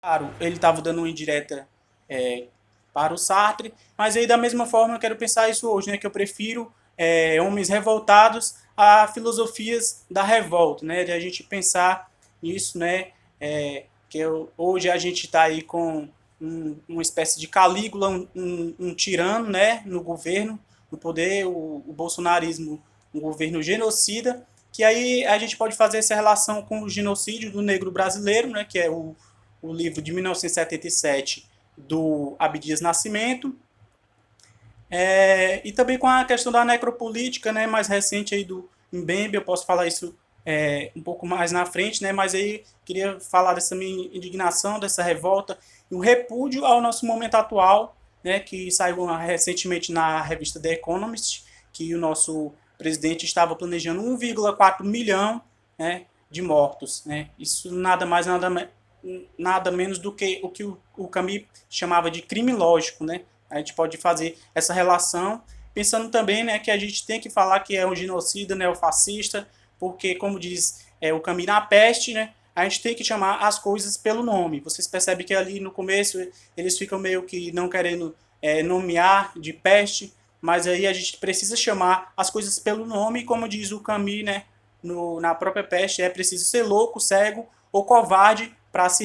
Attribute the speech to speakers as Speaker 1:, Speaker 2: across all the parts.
Speaker 1: Claro, ele estava dando uma indireta é, para o Sartre, mas aí da mesma forma eu quero pensar isso hoje, né, que eu prefiro homens revoltados a filosofias da revolta, né, de a gente pensar nisso, né, hoje a gente está aí com uma espécie de Calígula, um tirano, né, no governo, no poder, o bolsonarismo, um governo genocida, que aí a gente pode fazer essa relação com o genocídio do negro brasileiro, né, que é o livro de 1977 do Abdias Nascimento, e também com a questão da necropolítica, né, mais recente aí do Mbembe, eu posso falar isso um pouco mais na frente, né, mas aí queria falar dessa minha indignação, dessa revolta e um repúdio ao nosso momento atual, né, que saiu recentemente na revista The Economist, que o nosso presidente estava planejando 1,4 milhão, né, de mortos, né. Isso nada menos do que o Camus chamava de crime lógico, né. A gente pode fazer essa relação, pensando também, né, que a gente tem que falar que é um genocida neofascista, porque, como diz o Camus na Peste, né, a gente tem que chamar as coisas pelo nome. Vocês percebem que ali no começo eles ficam meio que não querendo nomear de peste, mas aí a gente precisa chamar as coisas pelo nome, como diz o Camus, né, na própria Peste, é preciso ser louco, cego ou covarde para se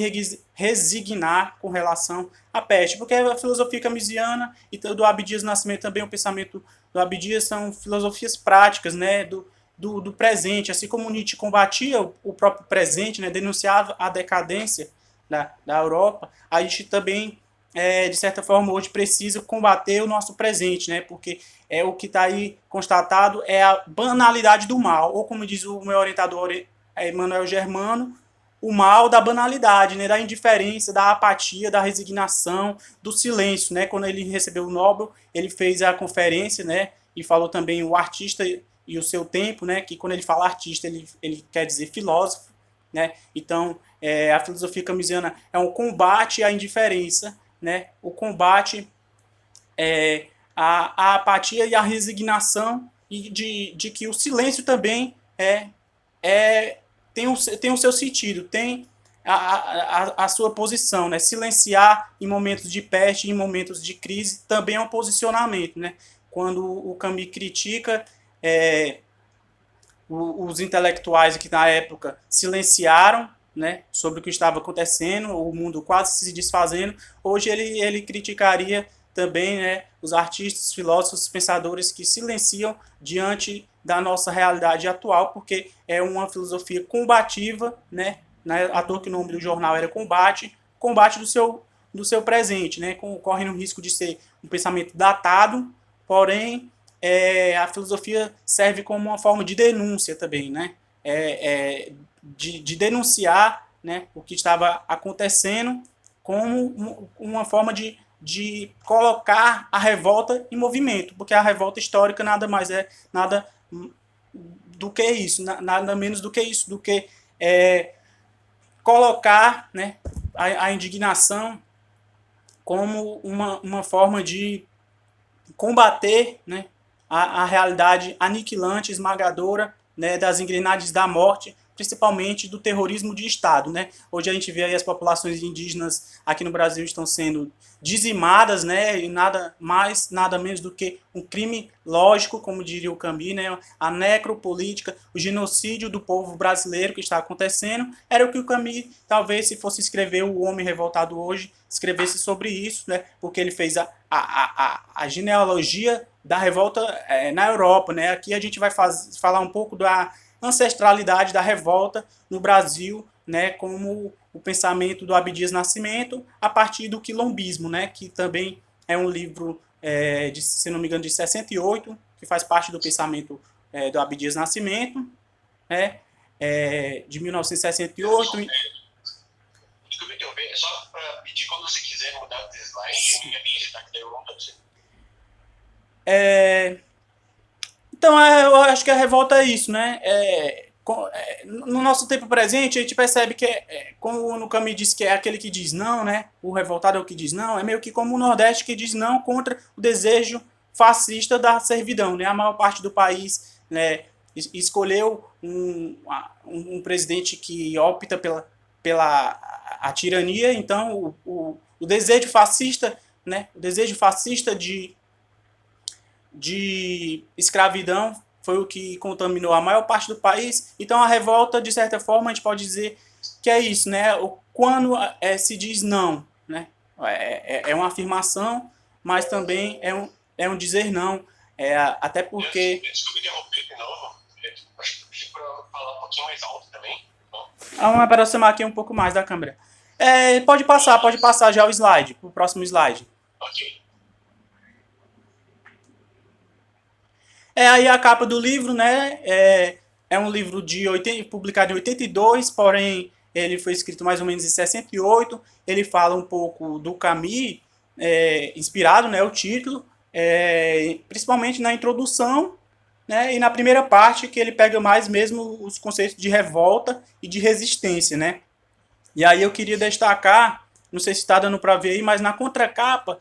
Speaker 1: resignar com relação à peste, porque a filosofia camisiana e do Abdias Nascimento também, o pensamento do Abdias são filosofias práticas, né, do presente, assim como Nietzsche combatia o próprio presente, né, denunciava a decadência da Europa, a gente também, de certa forma, hoje precisa combater o nosso presente, né, porque o que está aí constatado é a banalidade do mal, ou como diz o meu orientador Emmanuel Germano, o mal da banalidade, né, da indiferença, da apatia, da resignação, do silêncio, né? Quando ele recebeu o Nobel, ele fez a conferência, né, e falou também o artista e o seu tempo, né, que quando ele fala artista, ele quer dizer filósofo, né? Então, a filosofia camisiana é um combate à indiferença, né? O combate à apatia e à resignação e de que o silêncio também é tem o seu sentido, tem a sua posição, né? Silenciar em momentos de peste, em momentos de crise, também é um posicionamento, né? Quando o Camus critica os intelectuais que na época silenciaram, né, sobre o que estava acontecendo, o mundo quase se desfazendo, hoje ele criticaria também, né, os artistas, filósofos, pensadores que silenciam diante da nossa realidade atual, porque é uma filosofia combativa, né, à toa que o nome do jornal era combate do seu presente, né, correndo o risco de ser um pensamento datado, porém a filosofia serve como uma forma de denúncia também, né? De denunciar, né, o que estava acontecendo como uma forma de colocar a revolta em movimento, porque a revolta histórica nada mais é nada do que isso, nada menos do que isso, do que colocar, né, a indignação como uma forma de combater, né, a realidade aniquilante, esmagadora, né, das engrenagens da morte, principalmente do terrorismo de Estado. Né? Hoje a gente vê aí as populações indígenas aqui no Brasil estão sendo dizimadas, né, e nada mais, nada menos do que um crime lógico, como diria o Cambi, né, a necropolítica, o genocídio do povo brasileiro que está acontecendo, era o que o Cambi, talvez, se fosse escrever O Homem Revoltado Hoje, escrevesse sobre isso, né, porque ele fez a genealogia da revolta na Europa. Né? Aqui a gente vai falar um pouco da ancestralidade da revolta no Brasil, né, como o pensamento do Abdias Nascimento a partir do quilombismo, né, que também é um livro, se não me engano, de 68, que faz parte do pensamento do Abdias Nascimento, né, de 1968.
Speaker 2: Desculpa interromper, é só para pedir quando você quiser mudar de slide, me avise, tá? Que daí eu não tô você.
Speaker 1: Então, eu acho que a revolta é isso, né? No nosso tempo presente, a gente percebe que, como no Camus diz que é aquele que diz não, né? O revoltado é o que diz não, é meio que como o Nordeste que diz não contra o desejo fascista da servidão, né? A maior parte do país, né, escolheu um presidente que opta pela a tirania. Então, o desejo fascista, né, o desejo fascista de escravidão foi o que contaminou a maior parte do país. Então, a revolta, de certa forma, a gente pode dizer que é isso, né? Quando se diz não, né? É uma afirmação, mas também é um dizer não. Até porque...
Speaker 2: Desculpa interromper de novo. Acho que pedi para falar um pouquinho mais alto também.
Speaker 1: Vamos aproximar aqui um pouco mais da câmera. Pode passar já o slide, para o próximo slide.
Speaker 2: Ok.
Speaker 1: Aí a capa do livro, né? É um livro publicado em 82, porém ele foi escrito mais ou menos em 68. Ele fala um pouco do Camus, inspirado, né? O título, principalmente na introdução, né? E na primeira parte, que ele pega mais mesmo os conceitos de revolta e de resistência, né? E aí eu queria destacar, não sei se está dando para ver aí, mas na contracapa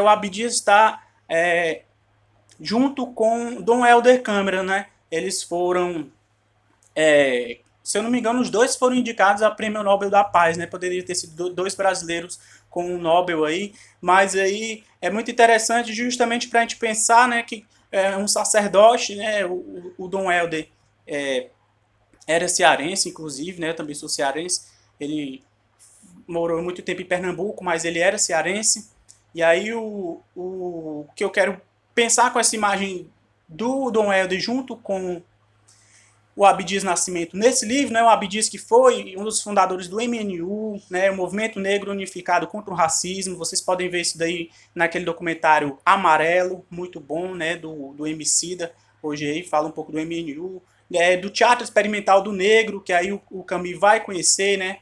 Speaker 1: o Abdias está junto com Dom Helder Câmara, né? Eles foram, se eu não me engano, os dois foram indicados a Prêmio Nobel da Paz, né? Poderia ter sido dois brasileiros com um Nobel aí, mas aí é muito interessante justamente para a gente pensar, né, que um sacerdote, né, o Dom Helder era cearense, inclusive, né? Eu também sou cearense. Ele morou muito tempo em Pernambuco, mas ele era cearense. E aí o que eu quero pensar com essa imagem do Dom Helder junto com o Abdias Nascimento nesse livro, né, o Abdias que foi um dos fundadores do MNU, né, o Movimento Negro Unificado contra o Racismo. Vocês podem ver isso daí naquele documentário Amarelo, muito bom, né, do Emicida, hoje aí fala um pouco do MNU, do Teatro Experimental do Negro, que aí o Camus vai conhecer, né,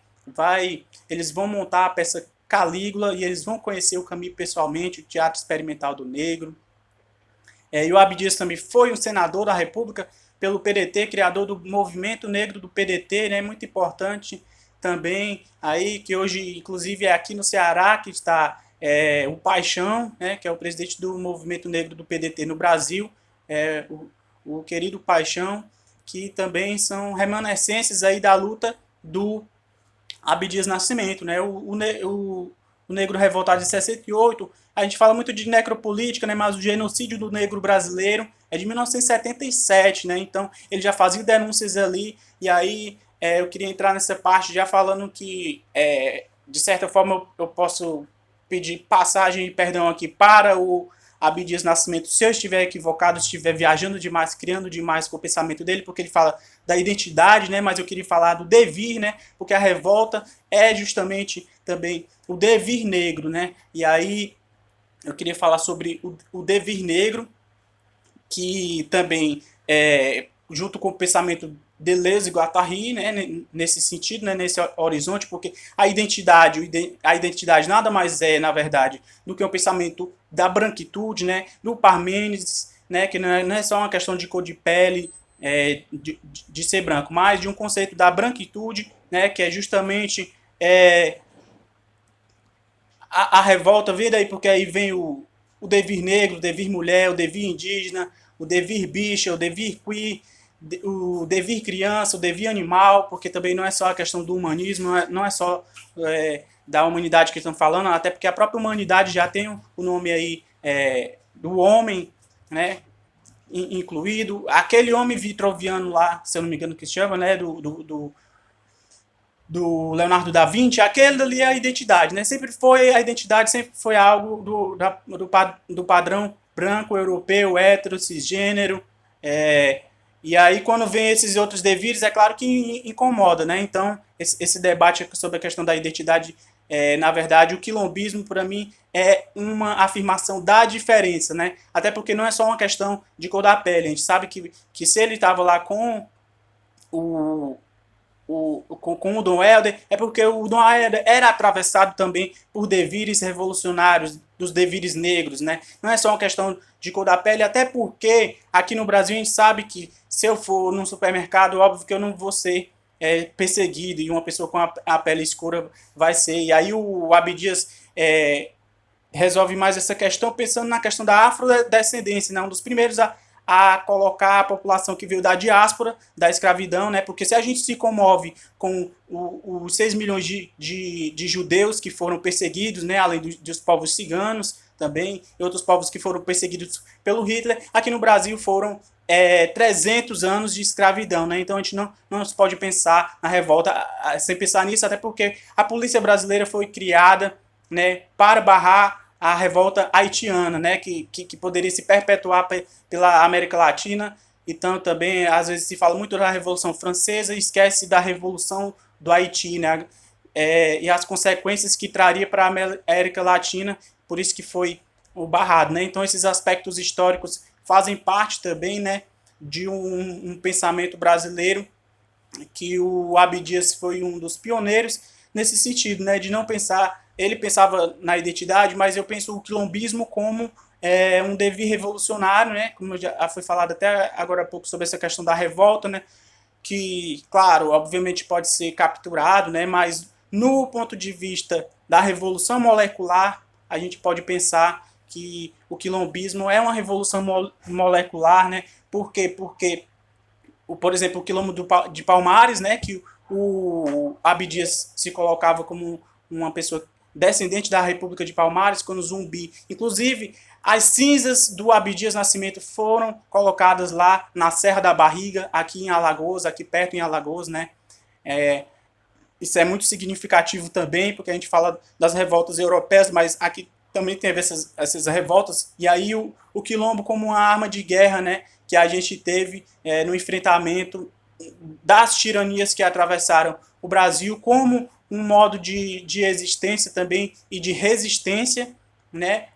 Speaker 1: eles vão montar a peça Calígula e eles vão conhecer o Camus pessoalmente, o Teatro Experimental do Negro. E o Abdias também foi um senador da República pelo PDT, criador do movimento negro do PDT, né, muito importante também, aí que hoje, inclusive, é aqui no Ceará que está o Paixão, né, que é o presidente do movimento negro do PDT no Brasil, o querido Paixão, que também são remanescências aí da luta do Abdias Nascimento, né, o Negro Revoltado de 68, a gente fala muito de necropolítica, né, mas o genocídio do negro brasileiro é de 1977, né, então ele já fazia denúncias ali, e aí eu queria entrar nessa parte já falando que, de certa forma, eu posso pedir passagem e perdão aqui para o Abdias Nascimento, se eu estiver equivocado, estiver viajando demais, criando demais com o pensamento dele, porque ele fala da identidade, né, mas eu queria falar do devir, né, porque a revolta é justamente também o devir negro, né, e aí eu queria falar sobre o devir negro, que também junto com o pensamento Deleuze e Guattari, né, nesse sentido, né, nesse horizonte, porque a identidade nada mais é, na verdade, do que um pensamento da branquitude, né, do Parmênides, né, que não é só uma questão de cor de pele, de ser branco, mas de um conceito da branquitude, né, que é justamente a revolta, vem daí, porque aí vem o devir negro, o devir mulher, o devir indígena, o devir bicha, o devir queer, o devir criança, o devir animal, porque também não é só a questão do humanismo, não é só da humanidade que estão falando, até porque a própria humanidade já tem o nome aí do homem, né, incluído. Aquele homem vitroviano lá, se eu não me engano que se chama, né, do Leonardo da Vinci, aquele ali é a identidade, né? A identidade sempre foi algo do padrão branco, europeu, hétero, cisgênero, e aí quando vem esses outros devires, é claro que incomoda, né? Então, esse debate sobre a questão da identidade, na verdade, o quilombismo, para mim, é uma afirmação da diferença, né? Até porque não é só uma questão de cor da pele, a gente sabe que se ele estava lá com o Dom Helder, é porque o Dom Helder era atravessado também por devires revolucionários, dos devires negros, né? Não é só uma questão de cor da pele, até porque aqui no Brasil a gente sabe que se eu for num supermercado, óbvio que eu não vou ser perseguido, e uma pessoa com a pele escura vai ser. E aí o Abdias resolve mais essa questão pensando na questão da afrodescendência, né? Um dos primeiros a colocar a população que veio da diáspora, da escravidão, né? Porque se a gente se comove com os 6 milhões de judeus que foram perseguidos, né? Além dos povos ciganos também, e outros povos que foram perseguidos pelo Hitler, aqui no Brasil foram 300 anos de escravidão, né? Então a gente não se pode pensar na revolta sem pensar nisso, até porque a polícia brasileira foi criada, né, para barrar a revolta haitiana, né, que poderia se perpetuar pela América Latina. Então também às vezes se fala muito da Revolução Francesa e esquece da Revolução do Haiti, né, e as consequências que traria para a América Latina, por isso que foi o barrado, né? Então esses aspectos históricos fazem parte também, né, de um pensamento brasileiro, que o Abdias foi um dos pioneiros nesse sentido, né, de não pensar, ele pensava na identidade, mas eu penso o quilombismo como um devir revolucionário, né, como já foi falado até agora há pouco sobre essa questão da revolta, né, que, claro, obviamente pode ser capturado, né, mas no ponto de vista da revolução molecular, a gente pode pensar que o quilombismo é uma revolução molecular, né? Por quê? Porque, por exemplo, o quilombo de Palmares, né, que o Abdias se colocava como uma pessoa descendente da República de Palmares, quando Zumbi. Inclusive, as cinzas do Abdias Nascimento foram colocadas lá na Serra da Barriga, aqui em Alagoas, aqui perto em Alagoas, né? Isso é muito significativo também, porque a gente fala das revoltas europeias, mas aqui também teve essas revoltas, e aí o quilombo como uma arma de guerra, né, que a gente teve no enfrentamento das tiranias que atravessaram o Brasil, como um modo de existência também e de resistência, né,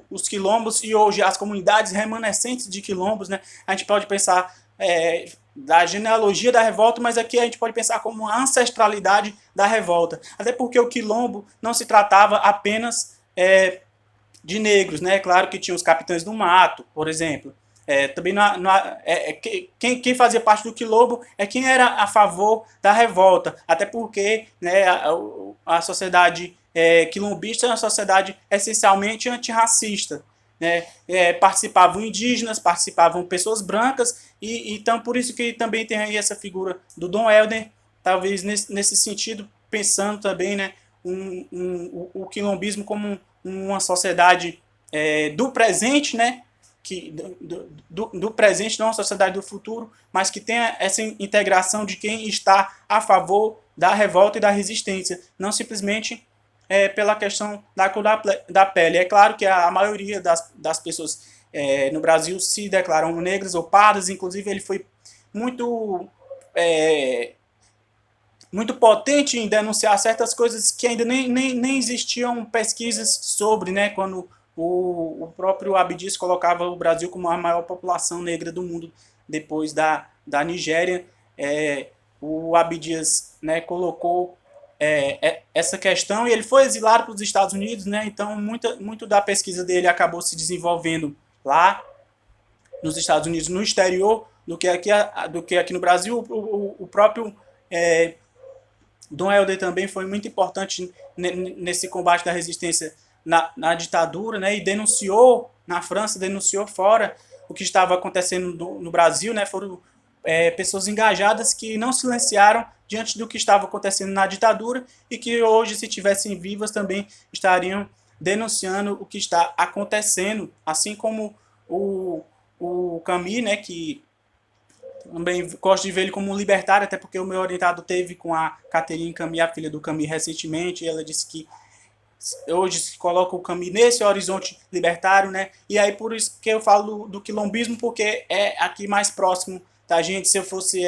Speaker 1: os quilombos e hoje as comunidades remanescentes de quilombos, né, a gente pode pensar da genealogia da revolta, mas aqui a gente pode pensar como a ancestralidade da revolta, até porque o quilombo não se tratava apenas de negros, né? Claro que tinha os capitães do mato, por exemplo. Também quem fazia parte do quilombo é quem era a favor da revolta, até porque, né, a sociedade quilombista é uma sociedade essencialmente antirracista, né? Participavam indígenas, participavam pessoas brancas, e então por isso que também tem aí essa figura do Dom Helder, talvez nesse sentido, pensando também, né, o quilombismo como uma sociedade do presente, né, do presente, não uma sociedade do futuro, mas que tenha essa integração de quem está a favor da revolta e da resistência, não simplesmente pela questão da cor da pele. É claro que a maioria das pessoas no Brasil se declaram negras ou pardas, inclusive ele foi muito muito potente em denunciar certas coisas que ainda nem existiam pesquisas sobre, né, quando o próprio Abdias colocava o Brasil como a maior população negra do mundo depois da Nigéria. O Abdias, né, colocou essa questão e ele foi exilado para os Estados Unidos, né, então muito da pesquisa dele acabou se desenvolvendo lá nos Estados Unidos, no exterior, do que aqui no Brasil. O próprio Dom Helder também foi muito importante nesse combate da resistência na ditadura, né, e denunciou na França, denunciou fora o que estava acontecendo no Brasil, né, foram pessoas engajadas que não silenciaram diante do que estava acontecendo na ditadura e que hoje, se tivessem vivas, também estariam denunciando o que está acontecendo, assim como o Camille, né, que também gosto de ver ele como um libertário, até porque o meu orientado teve com a Catherine Camille, a filha do Camille, recentemente, e ela disse que hoje se coloca o Camille nesse horizonte libertário, né? E aí por isso que eu falo do quilombismo, porque é aqui mais próximo da gente. Se eu fosse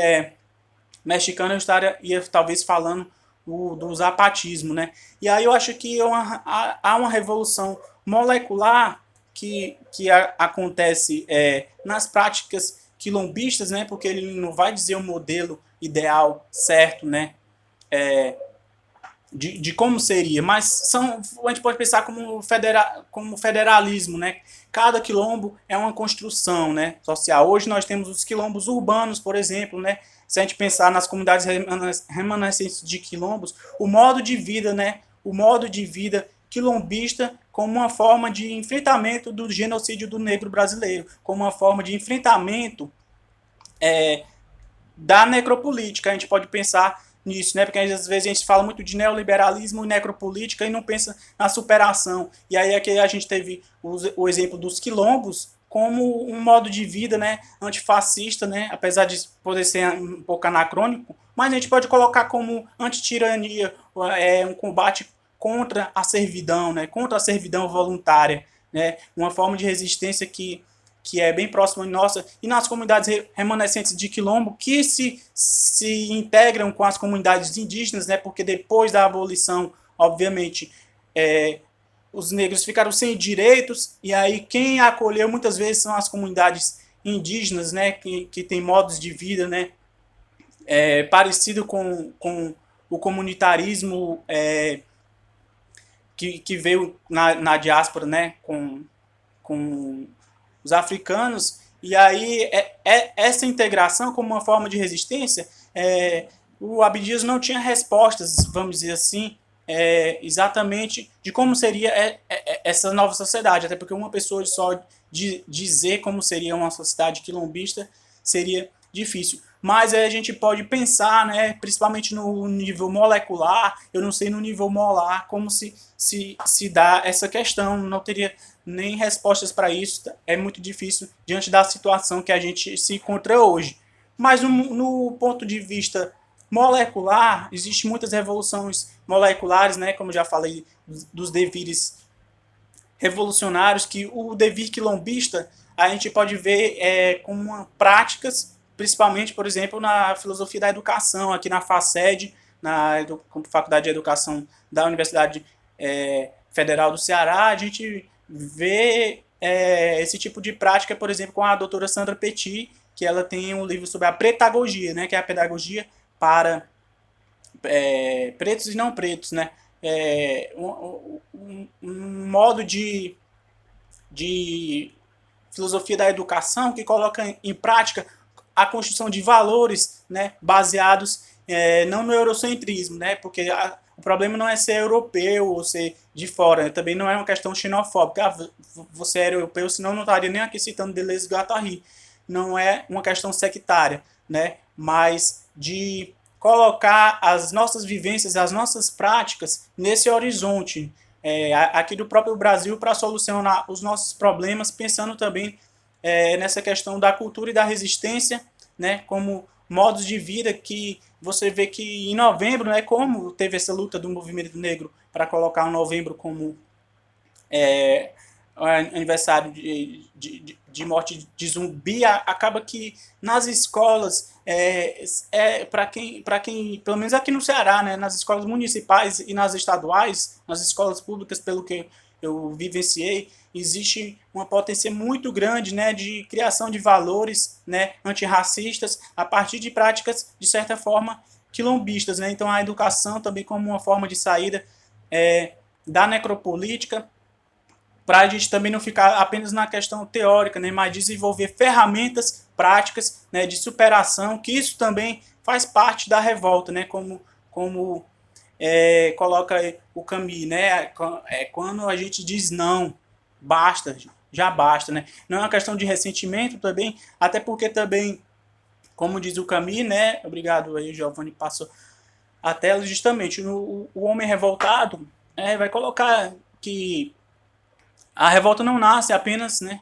Speaker 1: mexicano, eu estaria talvez falando do zapatismo, né? E aí eu acho que há uma revolução molecular que acontece nas práticas quilombistas, né? Porque ele não vai dizer o modelo ideal certo, né? De como seria, mas a gente pode pensar como federalismo, né? Cada quilombo é uma construção, né, social. Hoje nós temos os quilombos urbanos, por exemplo, né? Se a gente pensar nas comunidades remanescentes de quilombos, o modo de vida, né? O modo de vida quilombista como uma forma de enfrentamento do genocídio do negro brasileiro, como uma forma de enfrentamento da necropolítica. A gente pode pensar nisso, né? Porque às vezes a gente fala muito de neoliberalismo e necropolítica e não pensa na superação. E aí aqui a gente teve o exemplo dos quilombos como um modo de vida, né, antifascista, né, apesar de poder ser um pouco anacrônico, mas a gente pode colocar como antitirania, um combate contra a servidão, né, contra a servidão voluntária, né, uma forma de resistência que é bem próxima de nossa, e nas comunidades remanescentes de quilombo, que se integram com as comunidades indígenas, né, porque depois da abolição, obviamente, os negros ficaram sem direitos, e aí quem acolheu muitas vezes são as comunidades indígenas, né, que tem modos de vida, né, parecido com o comunitarismo que veio na diáspora, né, com os africanos, e aí essa integração como uma forma de resistência, o Abdias não tinha respostas, vamos dizer assim, exatamente de como seria essa nova sociedade, até porque uma pessoa só dizer como seria uma sociedade quilombista seria difícil. Mas a gente pode pensar, né, principalmente no nível molecular, eu não sei no nível molar como se dá essa questão, não teria nem respostas para isso, é muito difícil diante da situação que a gente se encontra hoje. Mas no ponto de vista molecular, existem muitas revoluções moleculares, né, como já falei, dos devires revolucionários, que o devir quilombista a gente pode ver como práticas, principalmente, por exemplo, na filosofia da educação, aqui na FACED, na Faculdade de Educação da Universidade Federal do Ceará, a gente vê esse tipo de prática, por exemplo, com a doutora Sandra Petit, que ela tem um livro sobre a pretagogia, né, que é a pedagogia para pretos e não pretos, né? Um modo de filosofia da educação que coloca em prática a construção de valores, né, baseados não no eurocentrismo, né, porque o problema não é ser europeu ou ser de fora, né, também não é uma questão xenofóbica. Você é europeu, senão não estaria nem aqui citando Deleuze e Guattari. Não é uma questão sectária, né, mas de colocar as nossas vivências, as nossas práticas nesse horizonte aqui do próprio Brasil para solucionar os nossos problemas, pensando também nessa questão da cultura e da resistência, né, como modos de vida que você vê que em novembro, né, como teve essa luta do movimento negro para colocar o novembro como aniversário de morte de zumbi, acaba que nas escolas, para quem, pelo menos aqui no Ceará, né, nas escolas municipais e nas estaduais, nas escolas públicas, pelo que eu vivenciei, existe uma potência muito grande, né, de criação de valores, né, antirracistas a partir de práticas, de certa forma, quilombistas, né? Então a educação também como uma forma de saída da necropolítica, para a gente também não ficar apenas na questão teórica, né, mas desenvolver ferramentas práticas, né, de superação, que isso também faz parte da revolta, né, como coloca o Camus, né, quando a gente diz não, basta, já basta, né, não é uma questão de ressentimento também, até porque também, como diz o Camus, né, obrigado aí, Giovanni, passou a tela, justamente, o homem revoltado vai colocar que a revolta não nasce apenas, né,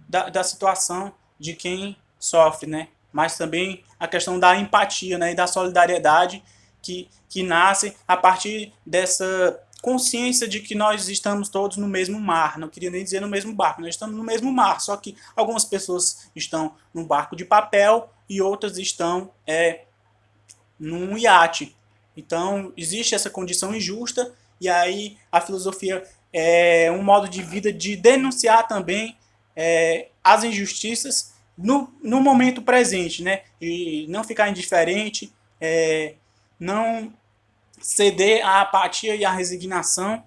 Speaker 1: da situação de quem sofre, né, mas também a questão da empatia, né, e da solidariedade que nasce a partir dessa consciência de que nós estamos todos no mesmo mar. Não queria nem dizer no mesmo barco, nós estamos no mesmo mar, só que algumas pessoas estão num barco de papel e outras estão num iate. Então, existe essa condição injusta, e aí a filosofia um modo de vida de denunciar também as injustiças no momento presente, né? E não ficar indiferente, não ceder à apatia e à resignação.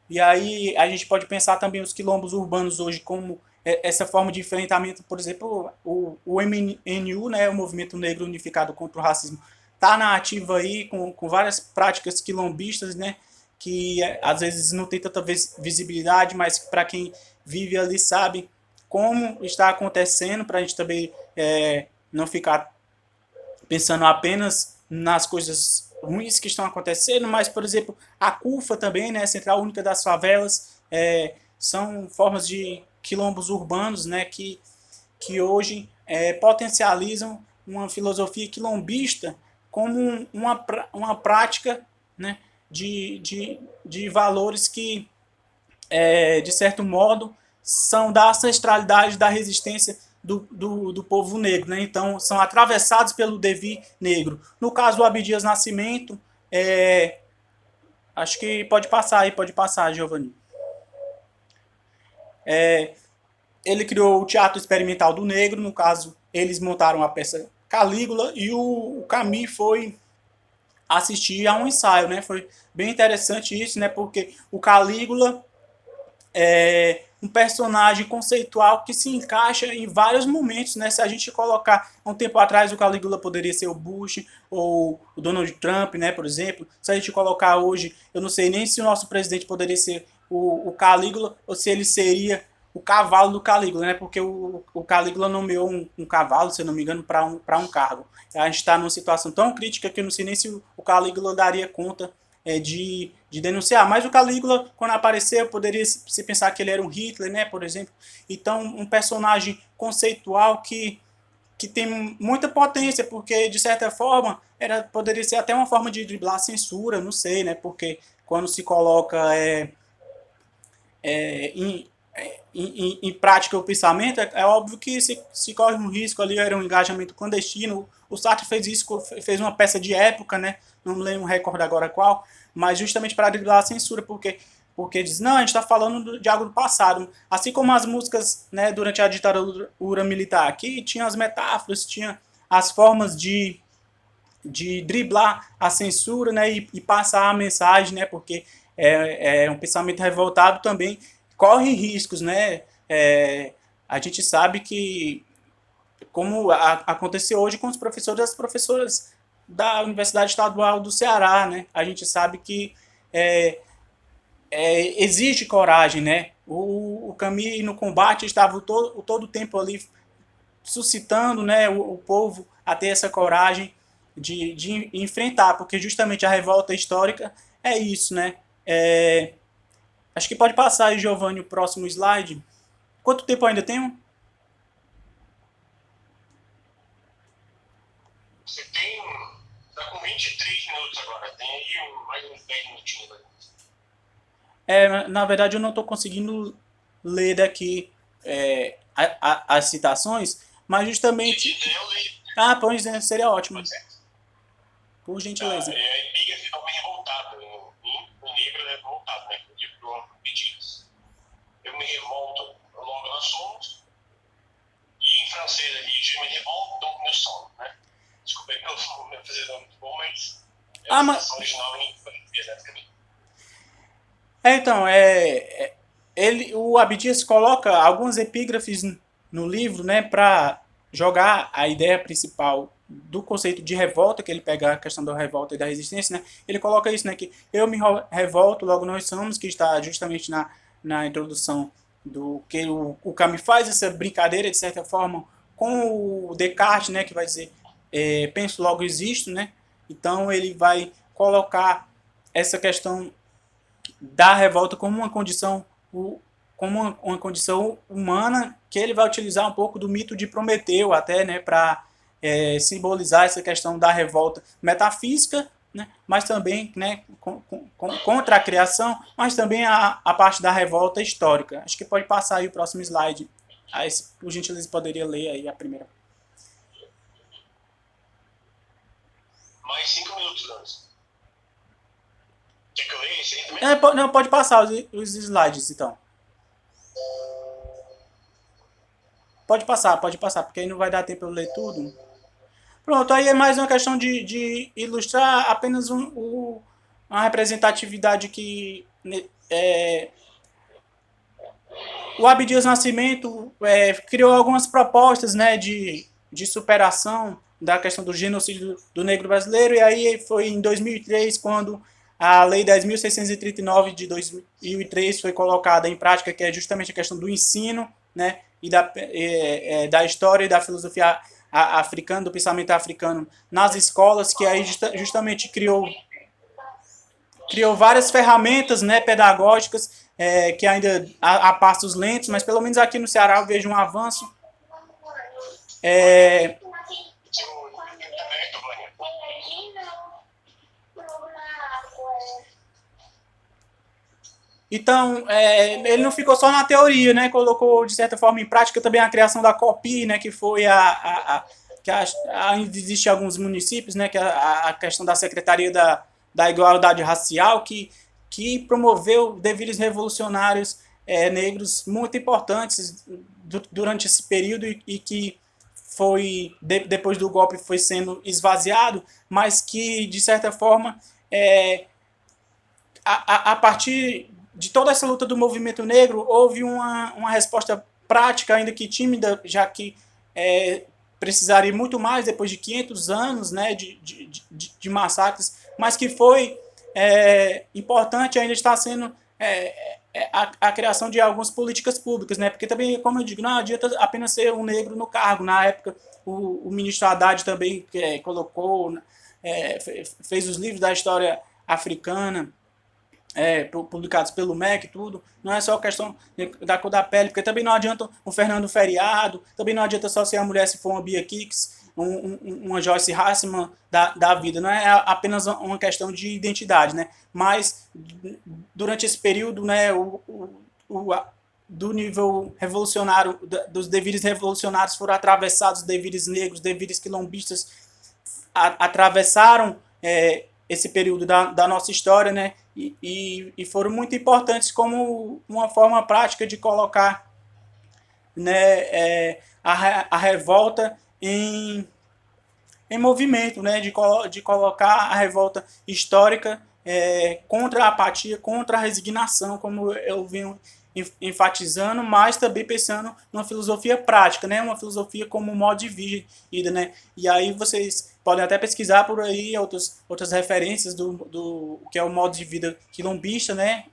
Speaker 1: E aí a gente pode pensar também os quilombos urbanos hoje como essa forma de enfrentamento, por exemplo, o MNU, né, o Movimento Negro Unificado contra o Racismo, está na ativa aí com várias práticas quilombistas, né, que às vezes não tem tanta visibilidade, mas para quem vive ali sabe como está acontecendo, para a gente também não ficar pensando apenas nas coisas ruins que estão acontecendo, mas, por exemplo, a CUFA também, né, Central Única das Favelas, são formas de quilombos urbanos, né, que hoje potencializam uma filosofia quilombista como uma prática, né, de valores que, de certo modo, são da ancestralidade da resistência do povo negro, né? Então, são atravessados pelo devir negro. No caso do Abdias Nascimento, acho que pode passar, Giovanni. Ele criou o Teatro Experimental do Negro, no caso, eles montaram a peça Calígula e o Camus foi assistir a um ensaio, né? Foi bem interessante isso, né? Porque o Calígula é um personagem conceitual que se encaixa em vários momentos, né? Se a gente colocar um tempo atrás, o Calígula poderia ser o Bush ou o Donald Trump, né? Por exemplo. Se a gente colocar hoje, eu não sei nem se o nosso presidente poderia ser o Calígula ou se ele seria o cavalo do Calígula, né? Porque o Calígula nomeou um cavalo, se eu não me engano, para um cargo. A gente está numa situação tão crítica que eu não sei nem se o Calígula daria conta de denunciar. Mas o Calígula, quando apareceu, poderia se pensar que ele era um Hitler, né, por exemplo. Então, um personagem conceitual que tem muita potência, porque, de certa forma, poderia ser até uma forma de driblar a censura, não sei, né, porque quando se coloca em prática o pensamento, é óbvio que se corre um risco ali, era um engajamento clandestino. O Sartre fez isso, fez uma peça de época, né? Não me lembro, recordo agora qual, mas justamente para driblar a censura, porque diz, não, a gente está falando de algo do passado. Assim como as músicas, né, durante a ditadura militar, aqui tinha as metáforas, tinha as formas de driblar a censura, né, e passar a mensagem, né, porque um pensamento revoltado também corre riscos, né? A gente sabe que, como aconteceu hoje com os professores e as professoras da Universidade Estadual do Ceará, né? A gente sabe que exige coragem, né? O Camus no combate estava todo o tempo ali suscitando, né, o povo a ter essa coragem de enfrentar, porque justamente a revolta histórica é isso, né? Acho que pode passar aí, Giovanni, o próximo slide. Quanto tempo ainda tenho?
Speaker 2: Você tem. Tá com 23 minutos agora. Tem aí mais uns 10 minutinhos.
Speaker 1: Na verdade, eu não estou conseguindo ler daqui as citações, mas justamente. Pois seria ótimo. Por gentileza.
Speaker 2: É epígrafe do homem revoltado. Em livro é revoltado, né? O livro do Abdias. Eu me revolto, logo nós somos. E em francês ali, je me revolte, donc nous sommes, né? Desculpa aí pelo meu fazer muito bom, mas é a citação original em francês, né? Também.
Speaker 1: Então, o Abdias coloca algumas epígrafes no livro, né, para jogar a ideia principal do conceito de revolta, que ele pega a questão da revolta e da resistência, né? Ele coloca isso, né, que eu me revolto, logo nós somos, que está justamente na introdução do que o Camus faz essa brincadeira, de certa forma, com o Descartes, né, que vai dizer penso, logo existo, né? Então ele vai colocar essa questão da revolta como uma condição humana, que ele vai utilizar um pouco do mito de Prometeu até, né, para simbolizar essa questão da revolta metafísica, né, mas também, né, contra a criação, mas também a parte da revolta histórica. Acho que pode passar aí o próximo slide. Aí, por gentileza, poderia ler aí a primeira.
Speaker 2: Mais 5 minutos, antes. Quer que eu leia isso aí também?
Speaker 1: Não, pode passar os slides, então. Pode passar, porque aí não vai dar tempo eu ler tudo. Pronto, aí é mais uma questão de ilustrar apenas uma representatividade que o Abdias Nascimento criou algumas propostas, né, de superação da questão do genocídio do negro brasileiro, e aí foi em 2003 quando a Lei 10.639 de 2003 foi colocada em prática, que é justamente a questão do ensino, né, e da história e da filosofia africana, do pensamento africano nas escolas, que aí justamente criou várias ferramentas, né, pedagógicas, que ainda a passos lentos, mas pelo menos aqui no Ceará eu vejo um avanço. Então, ele não ficou só na teoria, né? Colocou, de certa forma, em prática também a criação da COPI, né? Que foi ainda existe alguns municípios, né? Que é a questão da Secretaria da Igualdade Racial, que promoveu deveres revolucionários negros muito importantes durante esse período e que foi, depois do golpe, foi sendo esvaziado, mas que, de certa forma, a partir de toda essa luta do movimento negro, houve uma resposta prática, ainda que tímida, já que precisaria muito mais, depois de 500 anos, né, de massacres, mas que foi importante, ainda está sendo a criação de algumas políticas públicas, né, porque também, como eu digo, não adianta apenas ser um negro no cargo. Na época, o ministro Haddad também colocou, fez os livros da história africana, publicados pelo MEC e tudo. Não é só questão da cor da pele, porque também não adianta um Fernando Feriado, também não adianta só ser a mulher se for uma Bia Kicks, uma Joyce Hasselman da vida. Não é apenas uma questão de identidade, né? Mas durante esse período, né, do nível revolucionário, dos deveres revolucionários foram atravessados, deveres negros, deveres quilombistas atravessaram esse período da nossa história, né? E foram muito importantes como uma forma prática de colocar, né, a revolta em movimento, né, de colocar a revolta histórica contra a apatia, contra a resignação, como eu venho enfatizando, mas também pensando numa filosofia prática, né, uma filosofia como modo de vida, né, e aí vocês podem até pesquisar por aí outras referências do que é o modo de vida quilombista, né,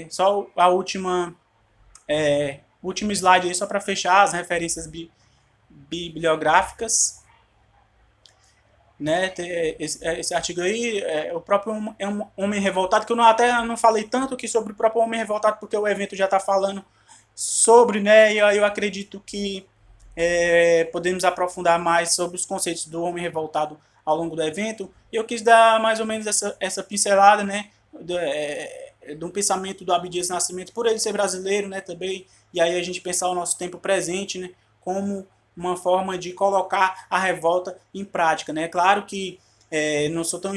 Speaker 1: só a último slide aí, só para fechar as referências bibliográficas, né, esse artigo aí, o próprio Homem Revoltado, que eu até não falei tanto aqui sobre o próprio Homem Revoltado, porque o evento já está falando sobre, né, e aí eu acredito que podemos aprofundar mais sobre os conceitos do Homem Revoltado ao longo do evento. Eu quis dar mais ou menos essa pincelada, né, de um pensamento do Abdias Nascimento, por ele ser brasileiro, né, também, e aí a gente pensar o nosso tempo presente, né, como uma forma de colocar a revolta em prática, né? Claro que não sou tão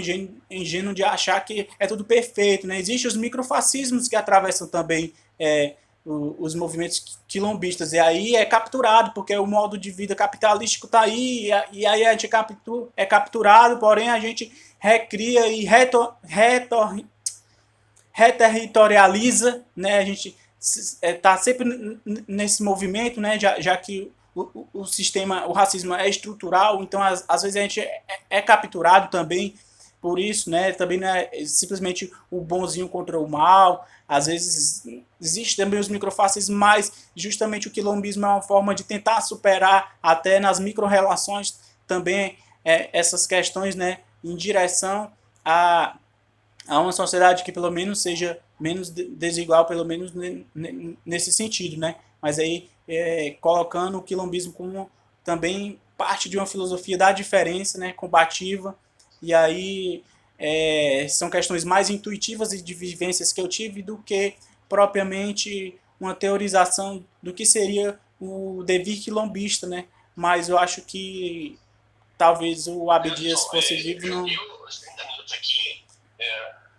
Speaker 1: ingênuo de achar que é tudo perfeito, né? Existem os microfascismos que atravessam também os movimentos quilombistas, e aí é capturado, porque o modo de vida capitalístico está aí, e aí a gente é capturado, porém a gente recria e reterritorializa, né? A gente está sempre nesse movimento, né? Já que o sistema, o racismo é estrutural, então às vezes a gente é capturado também por isso, né? Também não é simplesmente o bonzinho contra o mal. Às vezes existe também os microfascismos, mas justamente o quilombismo é uma forma de tentar superar até nas micro-relações também essas questões, né? Em direção a uma sociedade que pelo menos seja menos desigual, pelo menos nesse sentido, né? Mas aí colocando o quilombismo como também parte de uma filosofia da diferença, né? Combativa, e aí são questões mais intuitivas e de vivências que eu tive do que propriamente uma teorização do que seria o devir quilombista, né? Mas eu acho que talvez o Abdias fosse vivo não.
Speaker 2: Os 30 minutos aqui,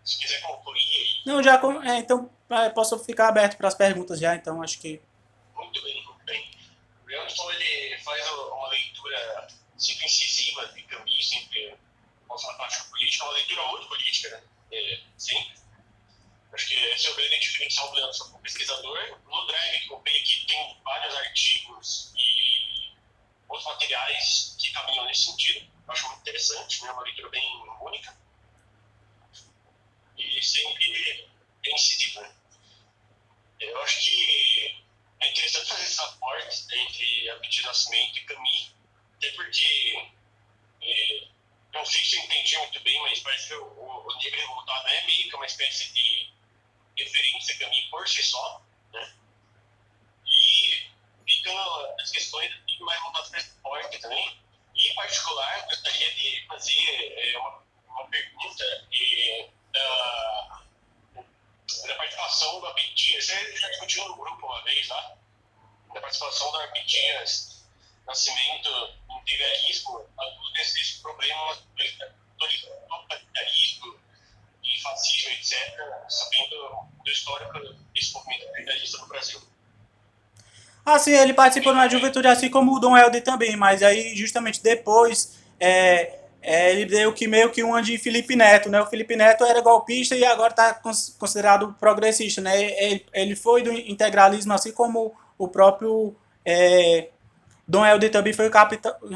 Speaker 2: se quiser concluir aí.
Speaker 1: Não, já. Então, posso ficar aberto para as perguntas já, então acho que.
Speaker 2: Muito bem, muito bem. O Leandro, ele faz uma leitura sempre incisiva de caminho, sempre na prática política, uma leitura muito política, né? Sempre. Acho que esse é o grande diferencial do Leandro como pesquisador. No Drive que eu comprei aqui tem vários artigos e outros materiais que caminham nesse sentido. Eu acho muito interessante, né? Uma leitura bem única. E ele sempre é incisivo, né? Eu acho que é interessante fazer esse aporte entre Abdias Nascimento e Camus, até porque eu não sei se eu entendi muito bem, mas parece que o Negro Revoltado é meio que uma espécie de referência a Camus por si só, né? E ficando as questões mais voltadas para esse esporte também. E, em particular, eu gostaria de fazer uma pergunta da participação do Abdias. Você já discutiu no grupo uma vez lá, da participação do Abdias Nascimento, integralismo, alguns desses problemas do totalitarismo e fascismo, etc., sabendo do histórico desse movimento integralista no Brasil.
Speaker 1: Assim, ele participou na juventude, assim como o Dom Helder também, mas aí justamente depois ele deu que meio que um de Felipe Neto, né? O Felipe Neto era golpista e agora está considerado progressista, né? Ele foi do integralismo, assim como o próprio Dom Helder também foi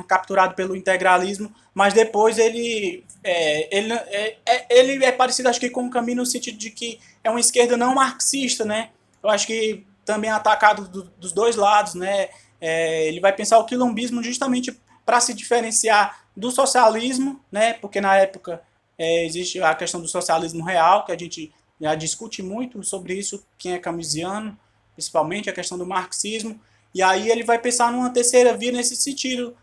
Speaker 1: capturado pelo integralismo, mas depois ele é parecido, acho que, com o Camus no sentido de que é uma esquerda não marxista, né? Eu acho que também é atacado dos dois lados, né? Ele vai pensar o quilombismo justamente para se diferenciar do socialismo, né? Porque na época existe a questão do socialismo real, que a gente já discute muito sobre isso, quem é camusiano, principalmente a questão do marxismo. E aí ele vai pensar numa terceira via nesse sentido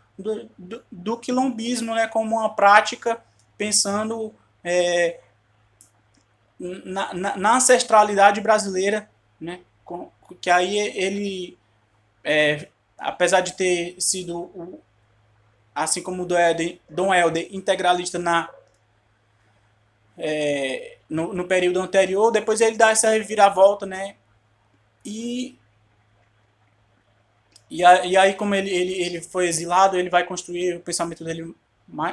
Speaker 1: do quilombismo, né, como uma prática pensando na ancestralidade brasileira, né, que aí ele, apesar de ter sido, assim como o Dom Helder, integralista no período anterior, depois ele dá essa reviravolta, né, e aí, como ele foi exilado, ele vai construir o pensamento dele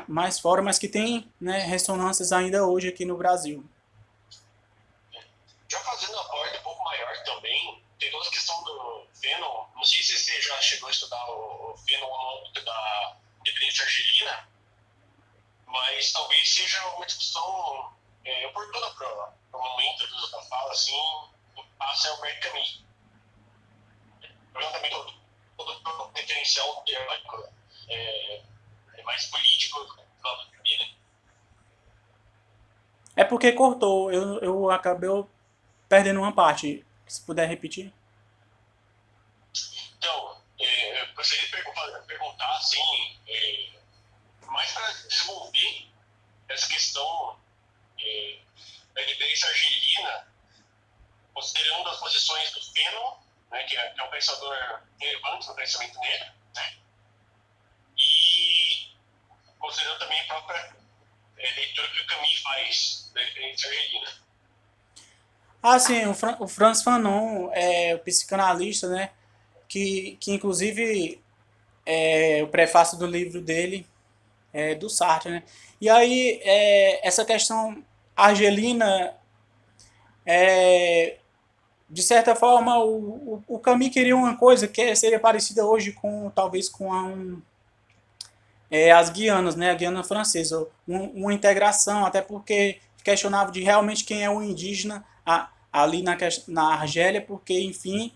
Speaker 1: mais fora, mas que tem, né, ressonâncias ainda hoje aqui no Brasil.
Speaker 2: Já fazendo uma porta um pouco maior também, tem toda a questão do Fanon. Não sei se você já chegou a estudar o Fanon ao longo da independência argelina, mas talvez seja uma discussão oportuna para o momento da fala, assim, passa Albert Camus. Eu também todo o referencial teórico mais político do Camus, né?
Speaker 1: É porque cortou, eu acabei perdendo uma parte. Se puder repetir.
Speaker 2: Então, eu gostaria de perguntar, assim, mais para desenvolver essa questão da independência argelina, considerando as posições do Fanon, né, que é um pensador relevante no pensamento negro, né, e considerando também a própria leitura que o Camus faz da independência argelina.
Speaker 1: Sim, o Frantz Fanon é o psicanalista, né, que inclusive o prefácio do livro dele é do Sartre, né? E aí essa questão argelina, de certa forma, o Camus queria uma coisa que seria parecida hoje com talvez com as Guianas, né? A Guiana francesa, uma integração, até porque questionava de realmente quem é o indígena ali na Argélia, porque, enfim,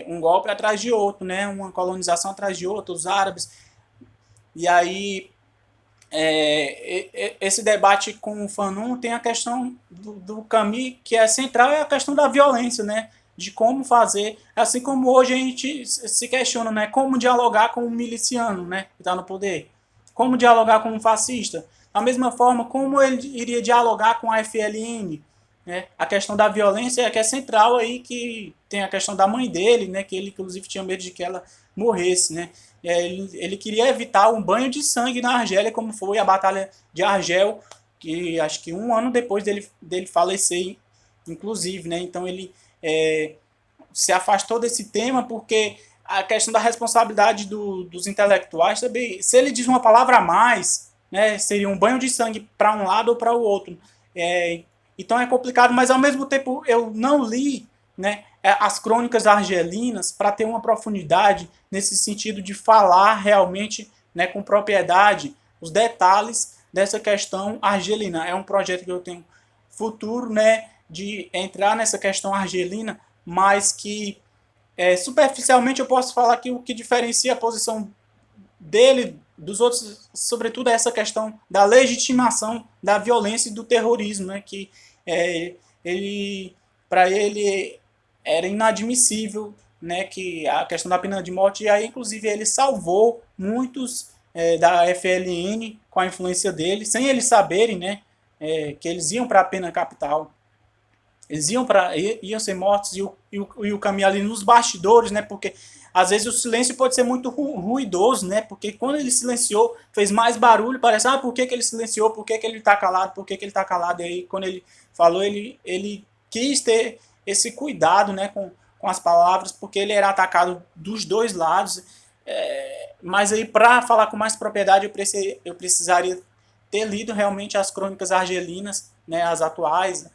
Speaker 1: um golpe atrás de outro, né? Uma colonização atrás de outra, os árabes. E aí, esse debate com o Fanon tem a questão do Camus, que é central, é a questão da violência, né? De como fazer, assim como hoje a gente se questiona, né? Como dialogar com um miliciano, né? Que está no poder. Como dialogar com um fascista. Da mesma forma, como ele iria dialogar com a FLN, né? A questão da violência é que é central aí, que tem a questão da mãe dele, né? Que ele inclusive tinha medo de que ela morresse, né? Ele queria evitar um banho de sangue na Argélia, como foi a Batalha de Argel, que acho que um ano depois dele falecer, inclusive, né? Então ele se afastou desse tema porque a questão da responsabilidade dos intelectuais também, se ele diz uma palavra a mais, né, seria um banho de sangue para um lado ou para o outro. Então é complicado, mas ao mesmo tempo eu não li, né, as crônicas argelinas para ter uma profundidade nesse sentido de falar realmente, né, com propriedade os detalhes dessa questão argelina. É um projeto que eu tenho futuro, né, de entrar nessa questão argelina, mas que superficialmente eu posso falar que o que diferencia a posição dele dos outros, sobretudo, é essa questão da legitimação da violência e do terrorismo, né, que é, ele, para ele era inadmissível, né, que a questão da pena de morte, e aí inclusive ele salvou muitos da FLN com a influência dele, sem eles saberem, né, que eles iam para a pena capital. Eles iam ser mortos e o caminho ali nos bastidores, né? Porque às vezes o silêncio pode ser muito ruidoso, né? Porque quando ele silenciou, fez mais barulho, parece, por que ele silenciou? Por que ele tá calado? Por que ele tá calado? E aí, quando ele falou, ele quis ter esse cuidado, né? Com as palavras, porque ele era atacado dos dois lados. Mas aí, para falar com mais propriedade, eu precisaria ter lido realmente as crônicas argelinas, né? As atuais,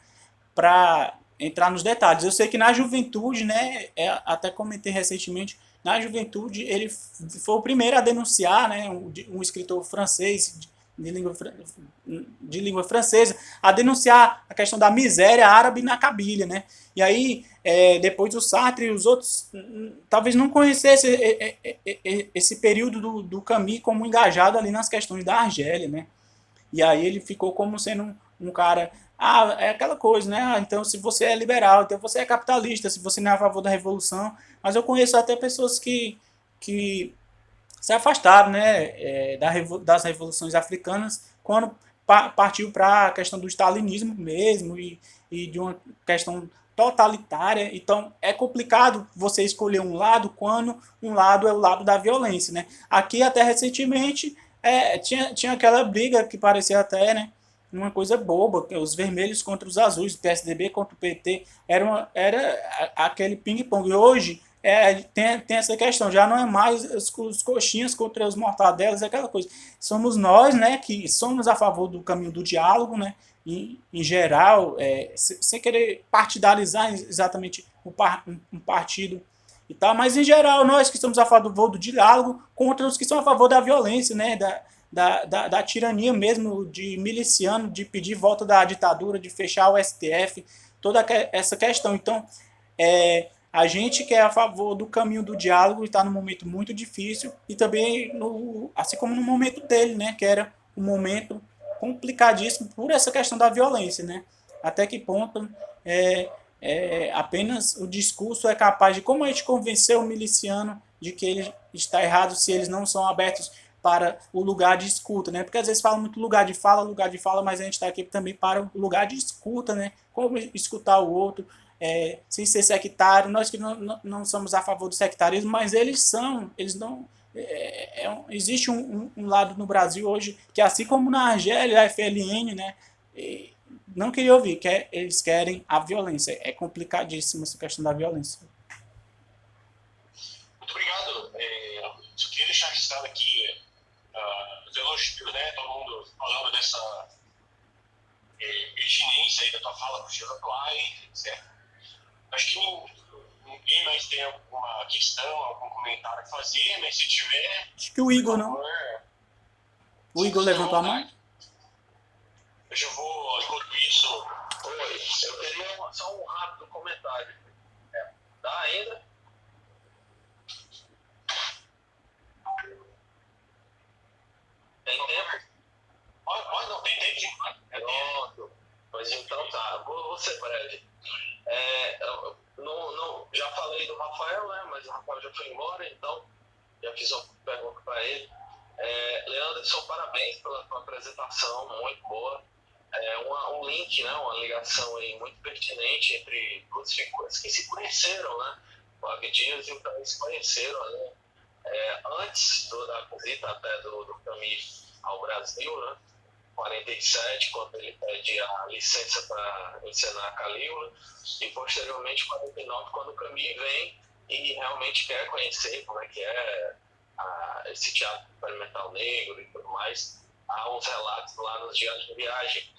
Speaker 1: para entrar nos detalhes. Eu sei que na juventude, né, até comentei recentemente, na juventude ele foi o primeiro a denunciar, né, um escritor francês de língua francesa, a denunciar a questão da miséria árabe na Cabilha, né? E aí, depois o Sartre e os outros talvez não conhecessem esse período do Camus como engajado ali nas questões da Argélia, né? E aí ele ficou como sendo um cara. É aquela coisa, né? Então, se você é liberal, então você é capitalista, se você não é a favor da revolução. Mas eu conheço até pessoas que se afastaram, né, das revoluções africanas quando partiu para a questão do stalinismo mesmo e de uma questão totalitária. Então é complicado você escolher um lado quando um lado é o lado da violência, né? Aqui até recentemente tinha aquela briga que parecia até, né, uma coisa boba, que os vermelhos contra os azuis, o PSDB contra o PT, era aquele ping-pong. E hoje tem essa questão, já não é mais os coxinhas contra os mortadelas, é aquela coisa. Somos nós, né, que somos a favor do caminho do diálogo, né, em geral, sem querer partidarizar exatamente um partido e tal, mas em geral nós que somos a favor do diálogo contra os que são a favor da violência, né, da tirania mesmo, de miliciano, de pedir volta da ditadura, de fechar o STF, toda essa questão. Então, a gente que é a favor do caminho do diálogo está num momento muito difícil e também, assim como no momento dele, né, que era um momento complicadíssimo por essa questão da violência, né? Até que ponto apenas o discurso é capaz de, como a gente convencer o miliciano de que ele está errado se eles não são abertos para o lugar de escuta, né? Porque às vezes fala muito lugar de fala, mas a gente está aqui também para o lugar de escuta, né? Como escutar o outro, sem ser sectário. Nós que não somos a favor do sectarismo, mas eles são, eles não. Existe um lado no Brasil hoje que, assim como na Argélia, a FLN, né? Não queria ouvir, eles querem a violência. É complicadíssima essa questão da violência.
Speaker 2: Muito obrigado. Só queria deixar registrado aqui os elogios, né? Todo mundo falando dessa pertinência aí da tua fala, puxando atuar, etc. Acho que ninguém mais tem alguma questão, algum comentário a fazer, mas se tiver.
Speaker 1: Acho que o Igor não. O Igor levantou a mão?
Speaker 2: Eu já vou, enquanto isso. Oi, eu queria só um rápido comentário. Dá ainda? Tem tempo? Pode, não tem tempo. Pronto. Mas então tá, vou ser breve. Já falei do Rafael, né? Mas o Rafael já foi embora, então já fiz uma pergunta para ele. Leanderson, parabéns pela tua apresentação, muito boa. Um link, né? Uma ligação aí muito pertinente entre duas figuras que se conheceram, né? O Abdias e o Camus se conheceram, né? Antes da visita até do Camus ao Brasil, né? 47, quando ele pede a licença para encenar Calígula, e posteriormente 49, quando o Camus vem e realmente quer conhecer como é que é esse teatro experimental negro e tudo mais. Há uns relatos lá nos diários de viagem.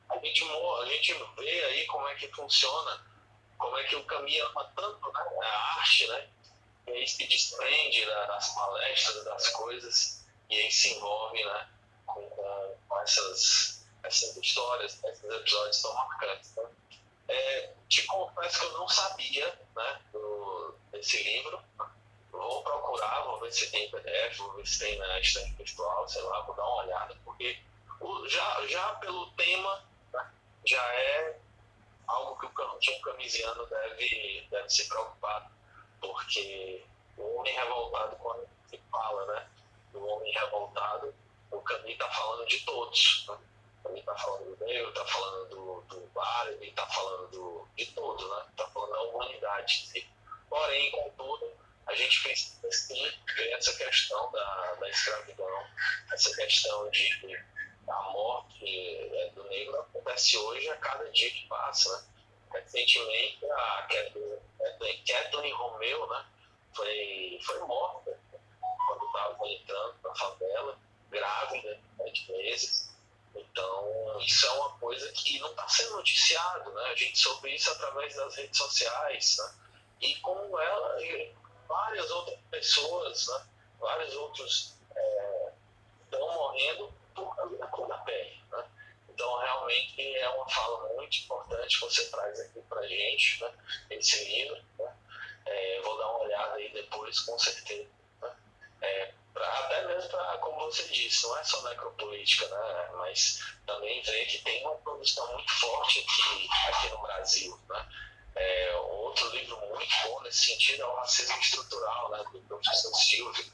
Speaker 2: A gente vê aí como é que funciona, como é que o Camus ama tanto, né, a arte, né? E aí se desprende das palestras, das coisas, e aí se envolve, né, com essas essas histórias, esses episódios são marcantes. Né? Te confesso que eu não sabia, né, desse livro. Vou procurar, vou ver se tem PDF, vou ver se tem na estante virtual, sei lá, vou dar uma olhada, porque já pelo tema, né, já é algo que um camisiano deve se preocupar, porque o homem revoltado, quando se fala, né, do homem revoltado, o Camus está falando de todos, né? O Camus está falando do negro, está falando do árabe, está falando de todo, né? Está falando da humanidade. Porém, contudo, a gente precisa sim ver essa questão da escravidão, essa questão da morte do negro acontece hoje a cada dia que passa, né? Recentemente, a Kathleen Romeu, né, foi morta quando estava entrando na favela, grávida, né, de meses. Então, isso é uma coisa que não está sendo noticiado, né? A gente soube isso através das redes sociais, né? E com ela, e várias outras pessoas, né? Vários outros estão morrendo por causa da cor da pele, né? Então, realmente, é uma fala muito importante que você traz aqui para a gente, né? Esse livro, né? Vou dar uma olhada aí depois, com certeza. Né? Até mesmo para, como você disse, não é só necropolítica, né? Mas também ver que tem uma produção muito forte aqui no Brasil, né? Outro livro muito bom nesse sentido é o Racismo Estrutural, né? Do professor Silvio.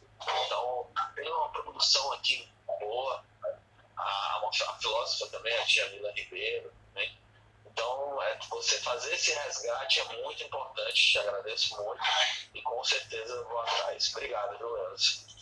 Speaker 2: Então, tem uma produção aqui boa, né? A filósofa também, a tia Lila Ribeiro, né? Então, você fazer esse resgate é muito importante, te agradeço muito e com certeza eu vou atrás. Obrigado, viu, Leandro?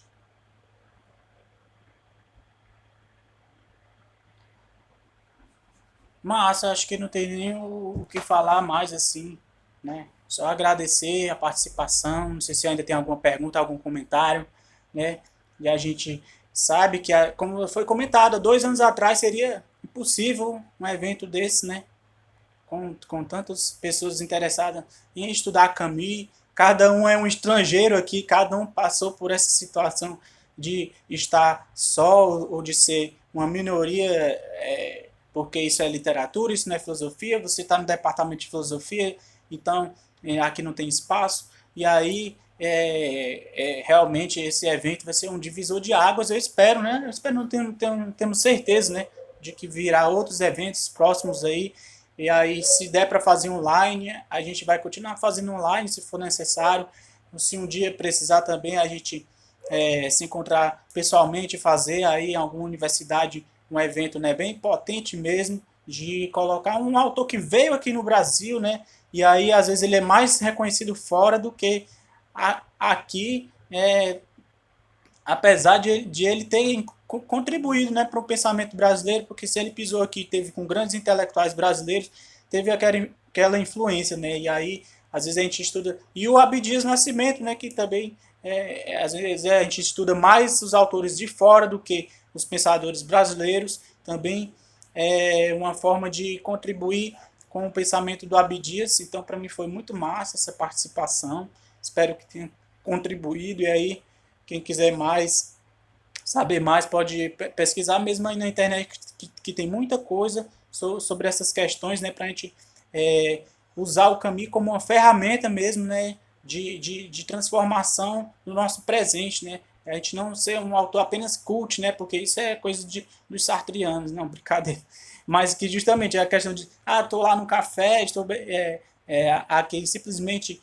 Speaker 1: Massa, acho que não tem nem o que falar mais assim, né? Só agradecer a participação. Não sei se ainda tem alguma pergunta, algum comentário, né? E a gente sabe que, como foi comentado, há 2 anos atrás seria impossível um evento desse, né? Com tantas pessoas interessadas em estudar Camus. Cada um é um estrangeiro aqui, cada um passou por essa situação de estar só ou de ser uma minoria, porque isso é literatura, isso não é filosofia. Você está no departamento de filosofia, então aqui não tem espaço. E aí realmente esse evento vai ser um divisor de águas, eu espero, né? Eu espero, não temos certeza, né? De que virá outros eventos próximos aí. E aí, se der para fazer online, a gente vai continuar fazendo online se for necessário. Se um dia precisar também, a gente se encontrar pessoalmente, fazer aí em alguma universidade um evento, né, bem potente mesmo, de colocar um autor que veio aqui no Brasil, né? E aí, às vezes, ele é mais reconhecido fora do que aqui, apesar de ele ter contribuído, né, para o pensamento brasileiro, porque se ele pisou aqui, teve com grandes intelectuais brasileiros, teve aquela influência, né, e aí às vezes a gente estuda, e o Abdias Nascimento, né, que também às vezes a gente estuda mais os autores de fora do que os pensadores brasileiros, também é uma forma de contribuir com o pensamento do Abdias. Então para mim foi muito massa essa participação, espero que tenha contribuído. E aí quem quiser mais, saber mais, pode pesquisar mesmo aí na internet, que tem muita coisa sobre essas questões, né, para a gente usar o Camus como uma ferramenta mesmo, né, de transformação do nosso presente, né, a gente não ser um autor apenas cult, né, porque isso é coisa dos sartrianos, não, brincadeira, mas que justamente é a questão de, tô lá no café, estou aqui simplesmente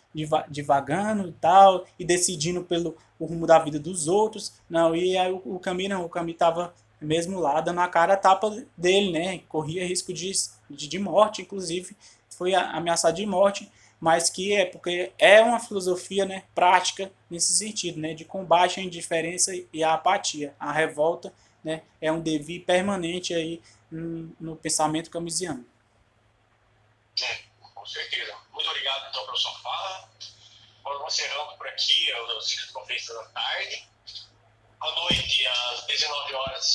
Speaker 1: divagando e tal, e decidindo pelo o rumo da vida dos outros. Não, e aí o Camus não, o Camus estava mesmo lá dando a cara a tapa dele, né? Corria risco de morte, inclusive foi ameaçado de morte, mas que é porque é uma filosofia, né, prática nesse sentido, né, de combate à indiferença e à apatia. A revolta, né, é um devir permanente aí no pensamento camusiano.
Speaker 2: Com certeza. Muito obrigado, então, pela sua fala. Vamos encerrando por aqui, o Ciclo de Conferência da Tarde. À noite, às 19 horas,